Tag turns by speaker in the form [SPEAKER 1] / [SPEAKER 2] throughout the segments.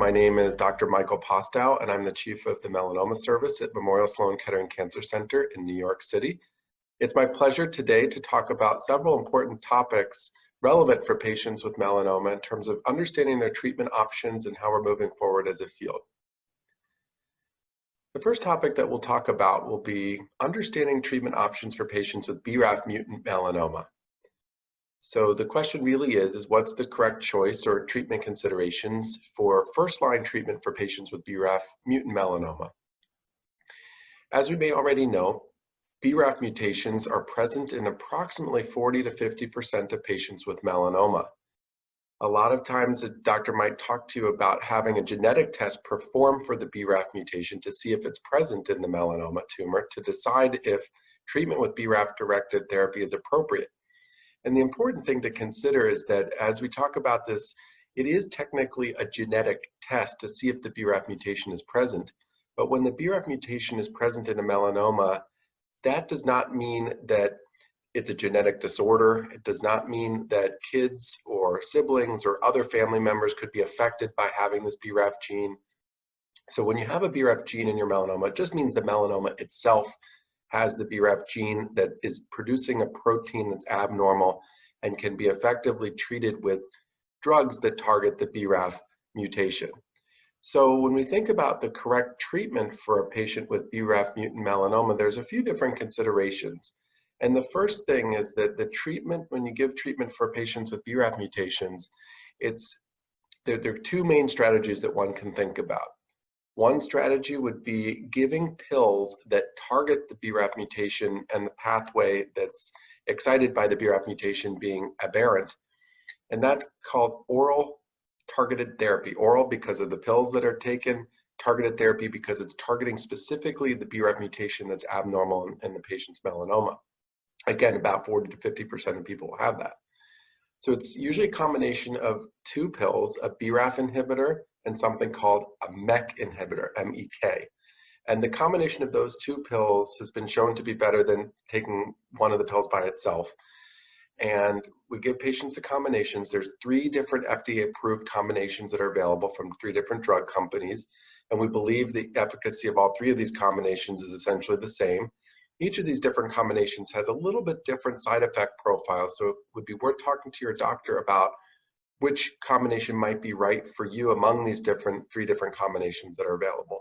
[SPEAKER 1] My name is Dr. Michael Postow, and I'm the Chief of the Melanoma Service at Memorial Sloan Kettering Cancer Center in New York City. It's my pleasure today to talk about several important topics relevant for patients with melanoma in terms of understanding their treatment options and how we're moving forward as a field. The first topic that we'll talk about will be understanding treatment options for patients with BRAF mutant melanoma. So the question really is what's the correct choice or treatment considerations for first-line treatment for patients with BRAF mutant melanoma? As we may already know, BRAF mutations are present in approximately 40 to 50% of patients with melanoma. A lot of times a doctor might talk to you about having a genetic test performed for the BRAF mutation to see if it's present in the melanoma tumor to decide if treatment with BRAF-directed therapy is appropriate. And the important thing to consider is that as we talk about this, it is technically a genetic test to see if the BRAF mutation is present. But when the BRAF mutation is present in a melanoma, that does not mean that it's a genetic disorder. It does not mean that kids or siblings or other family members could be affected by having this BRAF gene. So when you have a BRAF gene in your melanoma, it just means the melanoma itself has the BRAF gene that is producing a protein that's abnormal and can be effectively treated with drugs that target the BRAF mutation. So when we think about the correct treatment for a patient with BRAF mutant melanoma, there's a few different considerations. And the first thing is that the treatment, when you give treatment for patients with BRAF mutations, there are two main strategies that one can think about. One strategy would be giving pills that target the BRAF mutation and the pathway that's excited by the BRAF mutation being aberrant. And that's called oral targeted therapy. Oral because of the pills that are taken, targeted therapy because it's targeting specifically the BRAF mutation that's abnormal in the patient's melanoma. Again, about 40 to 50% of people will have that. So it's usually a combination of two pills, a BRAF inhibitor and something called a MEK inhibitor, M-E-K. And the combination of those two pills has been shown to be better than taking one of the pills by itself. And we give patients the combinations. There's 3 different FDA-approved combinations that are available from 3 different drug companies. And we believe the efficacy of all 3 of these combinations is essentially the same. Each of these different combinations has a little bit different side effect profile. So it would be worth talking to your doctor about which combination might be right for you among these 3 different combinations that are available.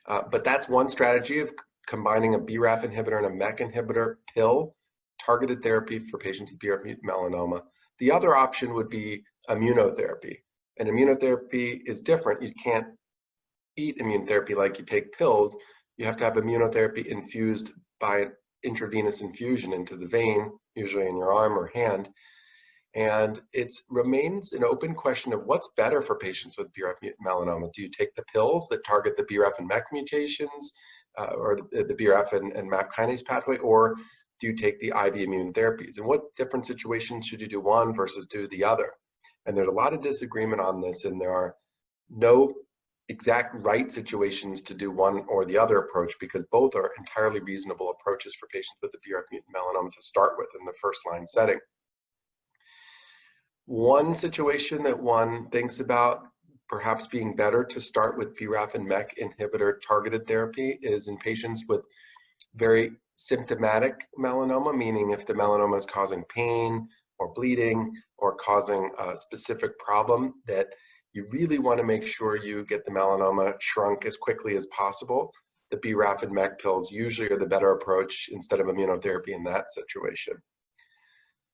[SPEAKER 1] But that's one strategy of combining a BRAF inhibitor and a MEK inhibitor pill, targeted therapy for patients with BRAF mutant melanoma. The other option would be immunotherapy. And immunotherapy is different. You can't eat immunotherapy like you take pills. You have to have immunotherapy infused by intravenous infusion into the vein, usually in your arm or hand. And it remains an open question of what's better for patients with BRAF mutant melanoma. Do you take the pills that target the BRAF and MEK mutations or the BRAF and MAP kinase pathway, or do you take the IV immune therapies? And what different situations should you do one versus do the other? And there's a lot of disagreement on this, and there are no exact right situations to do one or the other approach because both are entirely reasonable approaches for patients with the BRAF mutant melanoma to start with in the first-line setting. One situation that one thinks about perhaps being better to start with BRAF and MEK inhibitor targeted therapy is in patients with very symptomatic melanoma, meaning if the melanoma is causing pain or bleeding or causing a specific problem that you really want to make sure you get the melanoma shrunk as quickly as possible. The BRAF and MEK pills usually are the better approach instead of immunotherapy in that situation.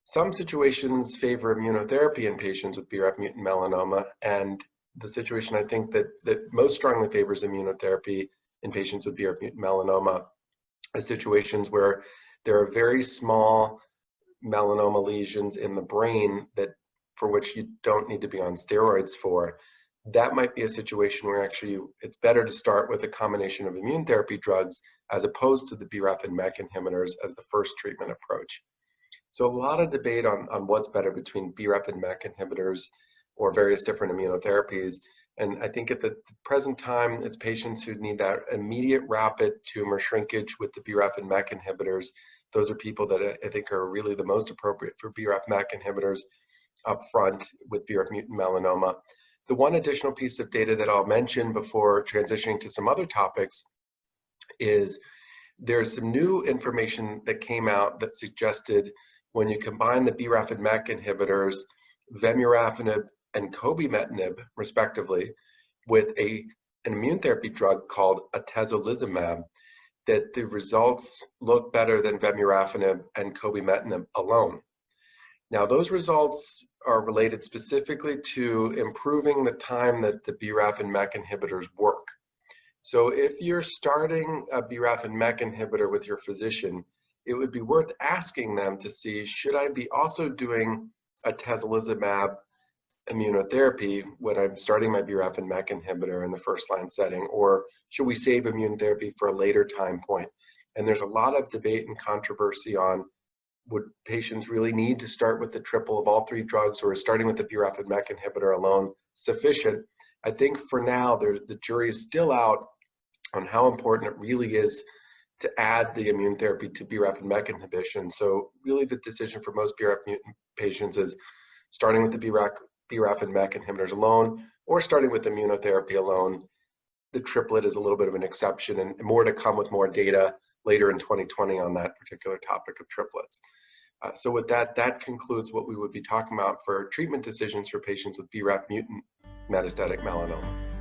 [SPEAKER 1] Some situations favor immunotherapy in patients with BRAF mutant melanoma, and the situation I think that most strongly favors immunotherapy in patients with BRAF mutant melanoma is situations where there are very small melanoma lesions in the brain for which you don't need to be on steroids for. That might be a situation where actually it's better to start with a combination of immune therapy drugs as opposed to the BRAF and MEK inhibitors as the first treatment approach. So a lot of debate on what's better between BRAF and MEK inhibitors or various different immunotherapies. And I think at the present time, it's patients who need that immediate rapid tumor shrinkage with the BRAF and MEK inhibitors. Those are people that I think are really the most appropriate for BRAF MEK inhibitors up front with BRAF mutant melanoma. The one additional piece of data that I'll mention before transitioning to some other topics is there's some new information that came out that suggested when you combine the BRAF and MEK inhibitors, vemurafenib and cobimetinib, respectively, with an immune therapy drug called atezolizumab, that the results look better than vemurafenib and cobimetinib alone. Now, those results are related specifically to improving the time that the BRAF and MEK inhibitors work. So if you're starting a BRAF and MEK inhibitor with your physician, it would be worth asking them to see, should I be also doing atezolizumab immunotherapy when I'm starting my BRAF and MEK inhibitor in the first-line setting, or should we save immunotherapy for a later time point? And there's a lot of debate and controversy on, would patients really need to start with the triple of all three drugs, or is starting with the BRAF and MEK inhibitor alone sufficient? I think for now, the jury is still out on how important it really is to add the immune therapy to BRAF and MEK inhibition. So really the decision for most BRAF mutant patients is starting with the BRAF and MEK inhibitors alone, or starting with immunotherapy alone. The triplet is a little bit of an exception, and more to come with more data later in 2020 on that particular topic of triplets. So with that, that concludes what we would be talking about for treatment decisions for patients with BRAF mutant metastatic melanoma.